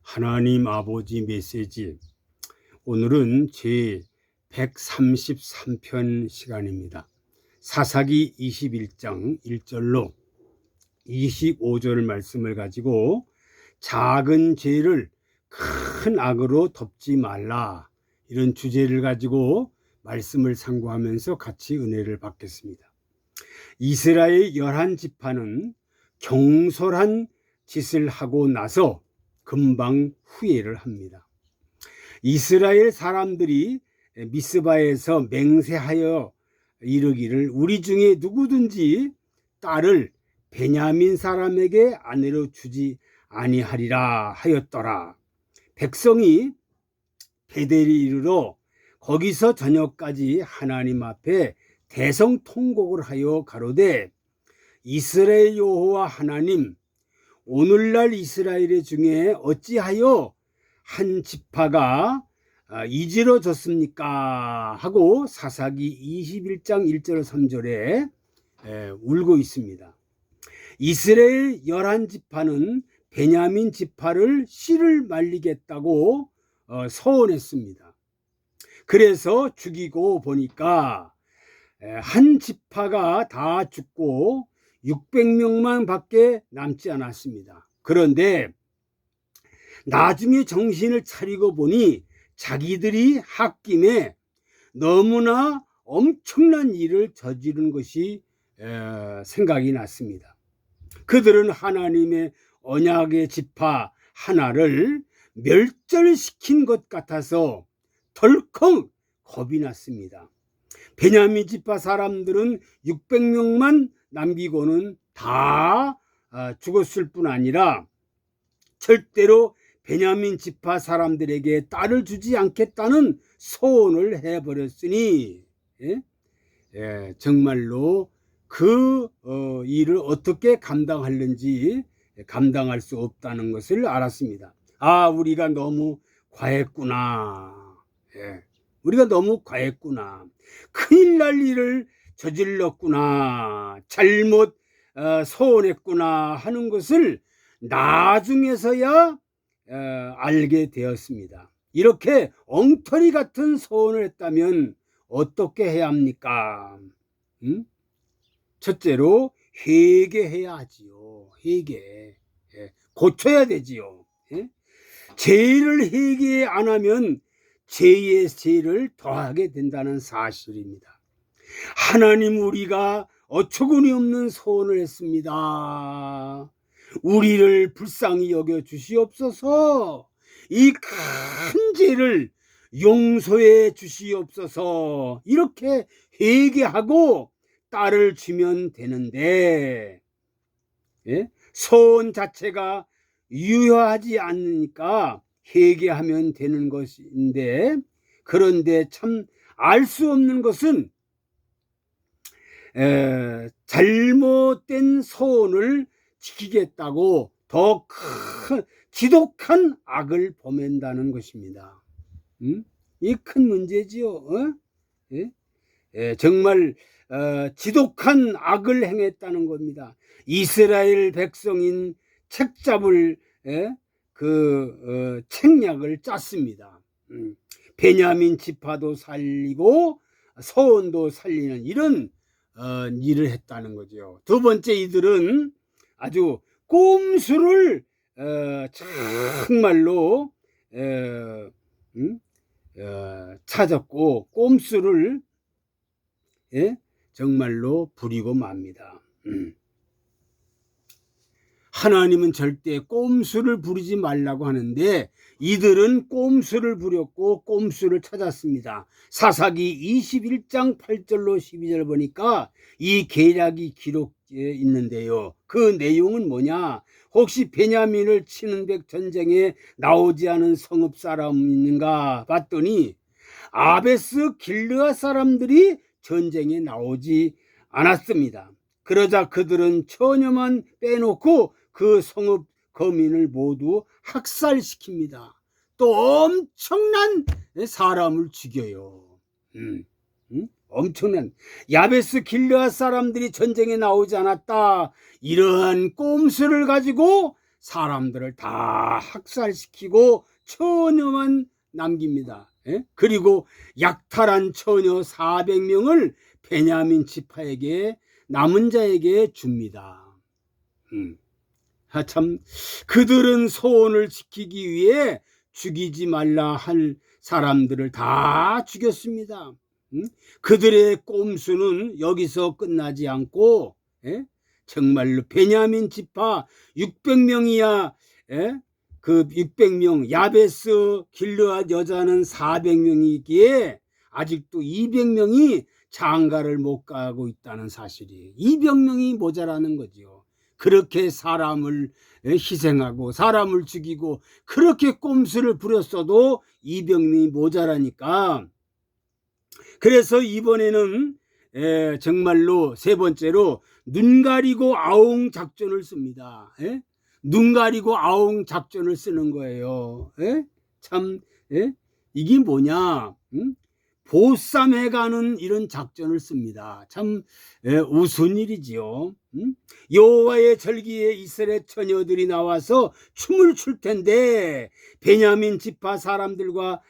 하나님 아버지 메시지, 오늘은 제 133편 시간입니다. 사사기 21장 1절로 25절 말씀을 가지고 작은 죄를 큰 악으로 덮지 말라, 이런 주제를 가지고 말씀을 상고하면서 같이 은혜를 받겠습니다. 이스라엘 11지파는 경솔한 짓을 하고 나서 금방 후회를 합니다. 이스라엘 사람들이 미스바에서 맹세하여 이르기를 우리 중에 누구든지 딸을 베냐민 사람에게 아내로 주지 아니하리라 하였더라. 백성이 베델에 이르러 거기서 저녁까지 하나님 앞에 대성통곡을 하여 가로되, 이스라엘 여호와 하나님, 오늘날 이스라엘 중에 어찌하여 한 지파가 이지러졌습니까? 하고 사사기 21장 1절 3절에 울고 있습니다. 이스라엘 11지파는 베냐민 지파를 씨를 말리겠다고 서원했습니다. 그래서 죽이고 보니까 한 지파가 다 죽고 600명만 밖에 남지 않았습니다. 그런데 나중에 정신을 차리고 보니 자기들이 홧김에 너무나 엄청난 일을 저지른 것이 생각이 났습니다. 그들은 하나님의 언약의 지파 하나를 멸절시킨 것 같아서 덜컥 겁이 났습니다. 베냐민 지파 사람들은 600명만 남기고는 다 죽었을 뿐 아니라 절대로 베냐민 지파 사람들에게 딸을 주지 않겠다는 소원을 해버렸으니 정말로 그 일을 어떻게 감당하는지 감당할 수 없다는 것을 알았습니다. 우리가 너무 과했구나. 우리가 너무 과했구나. 큰일 날 일을 저질렀구나. 잘못 소원했구나 하는 것을 나중에서야 알게 되었습니다. 이렇게 엉터리 같은 소원을 했다면 어떻게 해야 합니까? 첫째로 회개해야 하지요. 회개. 고쳐야 되지요. 죄를 회개 안 하면 죄의 죄를 더하게 된다는 사실입니다. 하나님, 우리가 어처구니 없는 소원을 했습니다. 우리를 불쌍히 여겨 주시옵소서. 이 큰 죄를 용서해 주시옵소서. 이렇게 회개하고 딸을 주면 되는데 소원 자체가 유효하지 않으니까 회개하면 되는 것인데, 그런데 참 알 수 없는 것은 잘못된 소원을 지키겠다고 더 큰 지독한 악을 범한다는 것입니다. 이 큰 문제지요. 정말 지독한 악을 행했다는 겁니다. 이스라엘 백성인 책잡을 책략을 짰습니다. 베냐민 지파도 살리고 소원도 살리는 이런 일을 했다는 거죠. 두 번째, 이들은 아주 꼼수를 정말로 찾았고 꼼수를 정말로 부리고 맙니다. 하나님은 절대 꼼수를 부리지 말라고 하는데 이들은 꼼수를 부렸고 꼼수를 찾았습니다. 사사기 21장 8절로 12절 보니까 이 계략이 기록되어 있는데요. 그 내용은 뭐냐? 혹시 베냐민을 치는 백 전쟁에 나오지 않은 성읍 사람이 있는가 봤더니 아베스 길르앗 사람들이 전쟁에 나오지 않았습니다. 그러자 그들은 처녀만 빼놓고 그 성읍 거민을 모두 학살시킵니다. 또 엄청난 사람을 죽여요. 엄청난 야베스 길르앗 사람들이 전쟁에 나오지 않았다, 이러한 꼼수를 가지고 사람들을 다 학살시키고 처녀만 남깁니다. 예? 그리고 약탈한 처녀 400명을 베냐민 지파에게 남은 자에게 줍니다. 참 그들은 소원을 지키기 위해 죽이지 말라 할 사람들을 다 죽였습니다. 그들의 꼼수는 여기서 끝나지 않고 정말로 베냐민 지파 600명이야 그 600명 야베스 길르앗 여자는 400명이기에 아직도 200명이 장가를 못 가고 있다는 사실이에요. 200명이 모자라는 거죠. 그렇게 사람을 희생하고 사람을 죽이고 그렇게 꼼수를 부렸어도 200명이 모자라니까, 그래서 이번에는 정말로 세 번째로 눈 가리고 아웅 작전을 씁니다. 눈 가리고 아웅 작전을 쓰는 거예요. 참 이게 뭐냐, 보쌈해가는 이런 작전을 씁니다. 참 우스운 일이지요. 여호와의 절기에 이스라엘 처녀들이 나와서 춤을 출 텐데 베냐민 지파 사람들과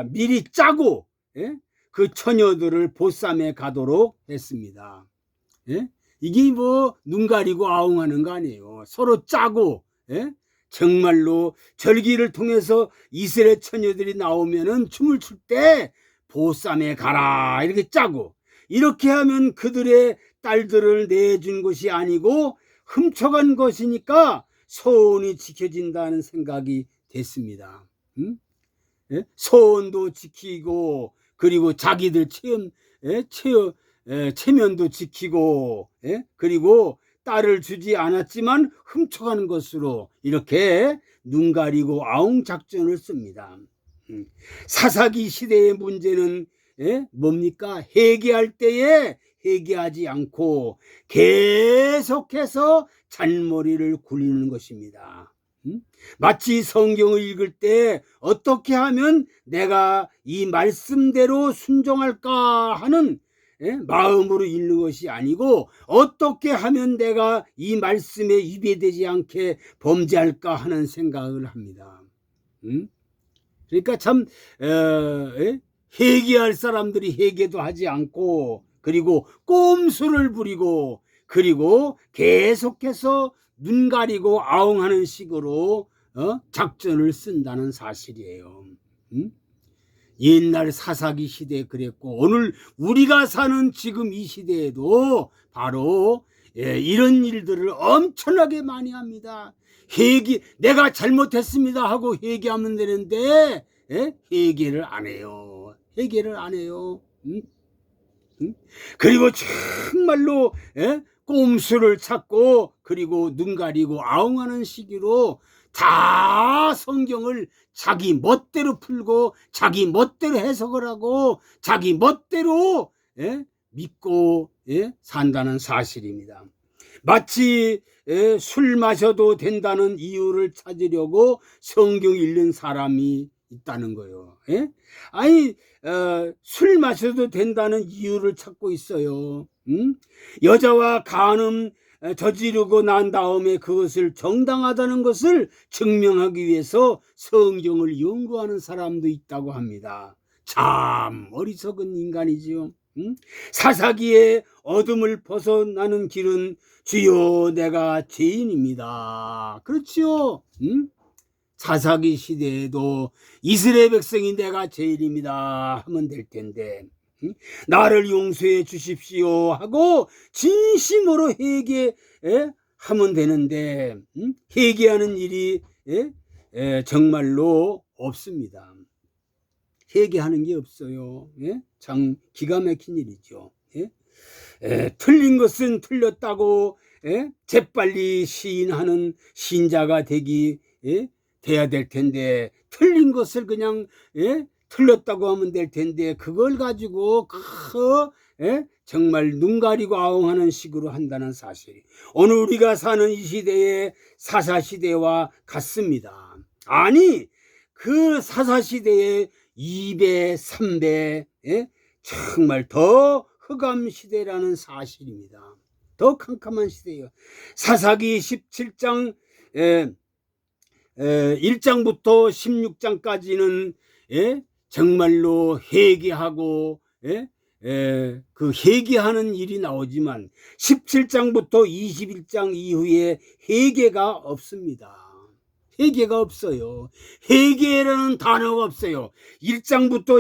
미리 짜고 그 처녀들을 보쌈해 가도록 했습니다. 이게 뭐 눈 가리고 아웅하는 거 아니에요. 서로 짜고 정말로 절기를 통해서 이스라엘 처녀들이 나오면은 춤을 출 때 보쌈에 가라 이렇게 짜고, 이렇게 하면 그들의 딸들을 내준 것이 아니고 훔쳐간 것이니까 소원이 지켜진다는 생각이 됐습니다. 소원도 지키고 그리고 자기들 체면도 지키고 그리고 딸을 주지 않았지만 훔쳐가는 것으로 이렇게 눈 가리고 아웅 작전을 씁니다. 사사기 시대의 문제는 뭡니까? 회개할 때에 회개하지 않고 계속해서 잔머리를 굴리는 것입니다. 마치 성경을 읽을 때 어떻게 하면 내가 이 말씀대로 순종할까 하는 마음으로 읽는 것이 아니고 어떻게 하면 내가 이 말씀에 위배되지 않게 범죄할까 하는 생각을 합니다. 그러니까 참 회개할 사람들이 회개도 하지 않고 그리고 꼼수를 부리고 그리고 계속해서 눈 가리고 아웅하는 식으로 작전을 쓴다는 사실이에요. 옛날 사사기 시대에 그랬고 오늘 우리가 사는 지금 이 시대에도 바로 이런 일들을 엄청나게 많이 합니다. 내가 잘못했습니다 하고 회개하면 되는데 회개를 안 해요. 회개를 안 해요. 그리고 정말로 꼼수를 찾고 그리고 눈 가리고 아웅하는 시기로 다 성경을 자기 멋대로 풀고 자기 멋대로 해석을 하고 자기 멋대로 믿고 산다는 사실입니다. 마치 술 마셔도 된다는 이유를 찾으려고 성경 읽는 사람이 있다는 거예요. 아니 술 마셔도 된다는 이유를 찾고 있어요. 여자와 간음 저지르고 난 다음에 그것을 정당하다는 것을 증명하기 위해서 성경을 연구하는 사람도 있다고 합니다. 참 어리석은 인간이지요. 사사기의 어둠을 벗어나는 길은 주여 내가 죄인입니다. 그렇지요. 사사기 시대에도 이스라엘 백성이 내가 죄인입니다 하면 될 텐데 나를 용서해 주십시오 하고 진심으로 회개하면 되는데 회개하는 일이 정말로 없습니다. 회개하는 게 없어요. 참 기가 막힌 일이죠. 틀린 것은 틀렸다고 재빨리 시인하는 신자가 돼야 될 텐데 틀린 것을 그냥 틀렸다고 하면 될 텐데 그걸 가지고 정말 눈 가리고 아웅하는 식으로 한다는 사실. 오늘 우리가 사는 이 시대의 사사시대와 같습니다. 아니 그 사사시대의 2배 3배 정말 더 흑암 시대라는 사실입니다. 더 캄캄한 시대예요. 사사기 17장 1장부터 16장까지는 정말로 회개하고 그 회개하는 일이 나오지만 17장부터 21장 이후에 회개가 없습니다. 회개가 없어요. 회개라는 단어가 없어요. 1장부터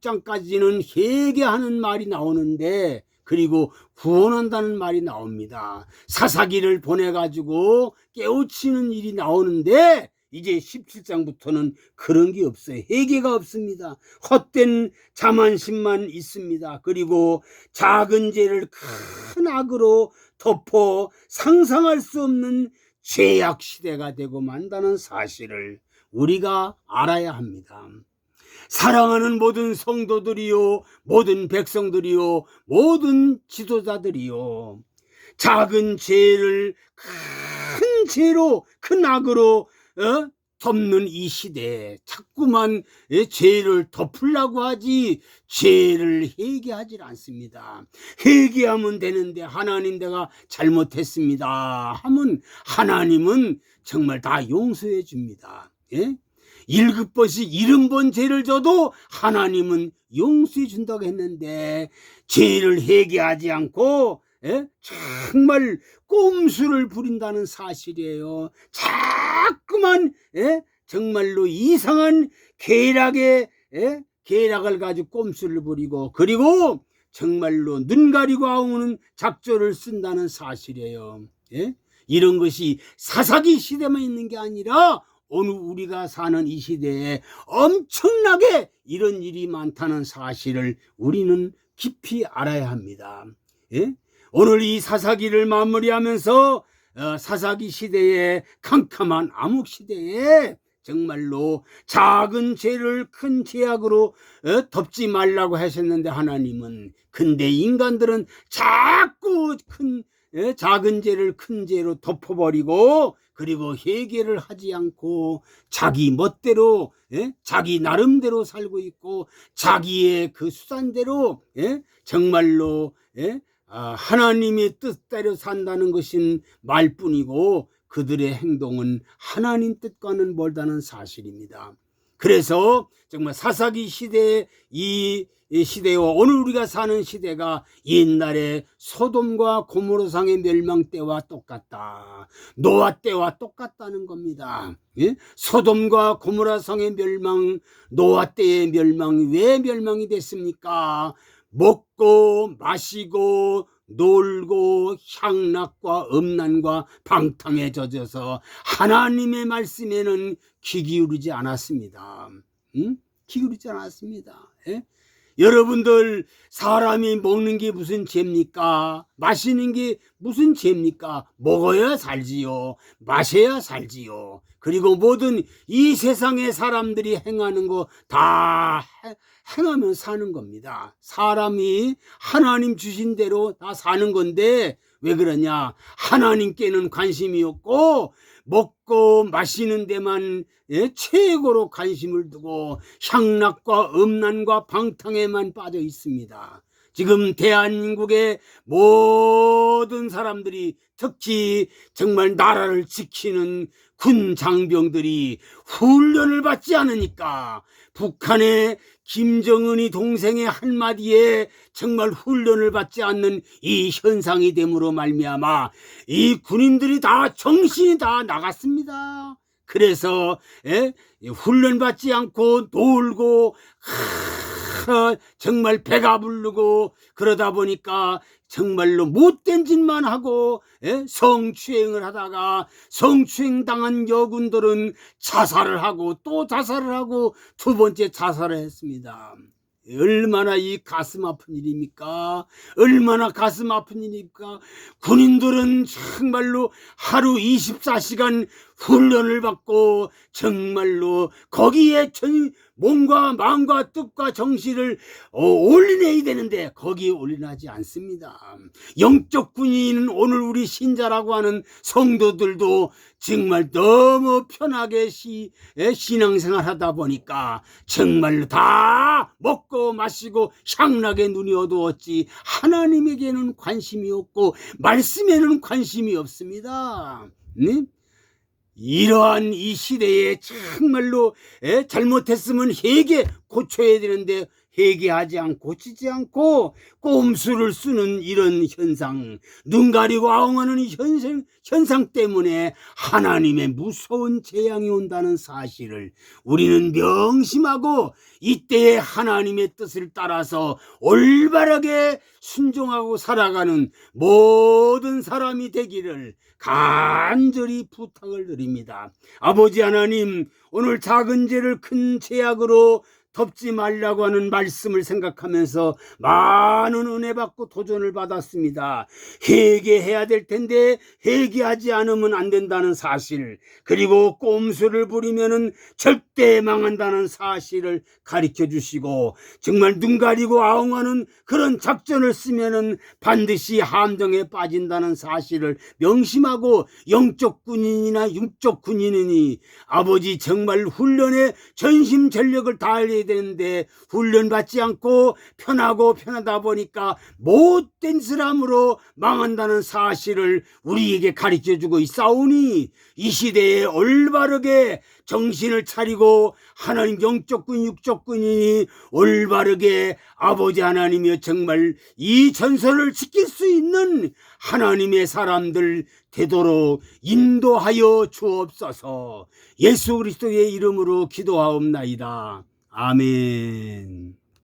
16장까지는 회개하는 말이 나오는데, 그리고 구원한다는 말이 나옵니다. 사사기를 보내가지고 깨우치는 일이 나오는데, 이제 17장부터는 그런 게 없어요. 회개가 없습니다. 헛된 자만심만 있습니다. 그리고 작은 죄를 큰 악으로 덮어 상상할 수 없는 죄악 시대가 되고 만다는 사실을 우리가 알아야 합니다. 사랑하는 모든 성도들이요, 모든 백성들이요, 모든 지도자들이요, 작은 죄를 큰 죄로, 큰 악으로 덮는 이 시대에 자꾸만 죄를 덮으려고 하지 죄를 회개하지 않습니다. 회개하면 되는데, 하나님 내가 잘못했습니다 하면 하나님은 정말 다 용서해 줍니다. 7번씩 70번 죄를 져도 하나님은 용서해 준다고 했는데, 죄를 회개하지 않고 정말 꼼수를 부린다는 사실이에요. 자꾸만 정말로 이상한 계략을 가지고 꼼수를 부리고, 그리고 정말로 눈 가리고 아우는 작전을 쓴다는 사실이에요. 이런 것이 사사기 시대만 있는 게 아니라 오늘 우리가 사는 이 시대에 엄청나게 이런 일이 많다는 사실을 우리는 깊이 알아야 합니다. 오늘 이 사사기를 마무리하면서 사사기 시대에, 캄캄한 암흑 시대에 정말로 작은 죄를 큰 죄악으로 덮지 말라고 하셨는데, 하나님은, 근데 인간들은 자꾸 작은 죄를 큰 죄로 덮어버리고, 그리고 회개를 하지 않고 자기 멋대로, 자기 나름대로 살고 있고, 자기의 그 수단대로 정말로 하나님의 뜻대로 산다는 것인 말뿐이고, 그들의 행동은 하나님 뜻과는 멀다는 사실입니다. 그래서 정말 사사기 시대의 이 시대와 오늘 우리가 사는 시대가 옛날에 소돔과 고모로상의 멸망 때와 똑같다, 노아 때와 똑같다는 겁니다. 소돔과 고모라성의 멸망, 노아 때의 멸망이 왜 멸망이 됐습니까? 먹고 마시고 놀고 향락과 음란과 방탕에 젖어서 하나님의 말씀에는 귀 기울이지 않았습니다. 귀 기울이지 않았습니다. 여러분들, 사람이 먹는 게 무슨 죄입니까? 마시는 게 무슨 죄입니까? 먹어야 살지요, 마셔야 살지요. 그리고 모든 이 세상의 사람들이 행하는 거 다 행하면 사는 겁니다. 사람이 하나님 주신 대로 다 사는 건데, 왜 그러냐? 하나님께는 관심이 없고 먹고 마시는 데만 최고로 관심을 두고 향락과 음란과 방탕에만 빠져 있습니다. 지금 대한민국의 모든 사람들이, 특히 정말 나라를 지키는 군 장병들이 훈련을 받지 않으니까, 북한의 김정은이 동생의 한마디에 정말 훈련을 받지 않는 이 현상이 됨으로 말미암아 이 군인들이 다 정신이 다 나갔습니다. 그래서 훈련 받지 않고 놀고 정말 배가 부르고, 그러다 보니까 정말로 못된 짓만 하고 성추행을 하다가, 성추행 당한 여군들은 자살을 하고 또 자살을 하고 두 번째 자살을 했습니다. 얼마나 이 가슴 아픈 일입니까? 얼마나 가슴 아픈 일입니까? 군인들은 정말로 하루 24시간 훈련을 받고 정말로 거기에 몸과 마음과 뜻과 정신을 올려내야 되는데 거기에 올려나지 않습니다. 영적 군인은 오늘 우리 신자라고 하는 성도들도 정말 너무 편하게 신앙생활 하다 보니까 정말로 다 먹고 마시고 향락에 눈이 어두웠지 하나님에게는 관심이 없고 말씀에는 관심이 없습니다. 네? 이러한 이 시대에 정말로 잘못했으면 고쳐야 되는데 회개하지 않고 고치지 않고 꼼수를 쓰는 이런 현상, 눈 가리고 아웅하는 현상 때문에 하나님의 무서운 재앙이 온다는 사실을 우리는 명심하고 이때에 하나님의 뜻을 따라서 올바르게 순종하고 살아가는 모든 사람이 되기를 간절히 부탁을 드립니다. 아버지 하나님, 오늘 작은 죄를 큰 죄악으로 덮지 말라고 하는 말씀을 생각하면서 많은 은혜 받고 도전을 받았습니다. 회개해야 될 텐데 회개하지 않으면 안 된다는 사실, 그리고 꼼수를 부리면은 절대 망한다는 사실을 가르쳐 주시고, 정말 눈 가리고 아웅하는 그런 작전을 쓰면은 반드시 함정에 빠진다는 사실을 명심하고, 영적 군인이나 육적 군인이니 아버지 정말 훈련에 전심전력을 다해야 되는데 훈련받지 않고 편하다 보니까 못된 사람으로 망한다는 사실을 우리에게 가르쳐주고 있사오니, 이 시대에 올바르게 정신을 차리고 하나님 영적군 육적군이 올바르게 아버지 하나님이여 정말 이 전선을 지킬 수 있는 하나님의 사람들 되도록 인도하여 주옵소서. 예수 그리스도의 이름으로 기도하옵나이다. 아멘.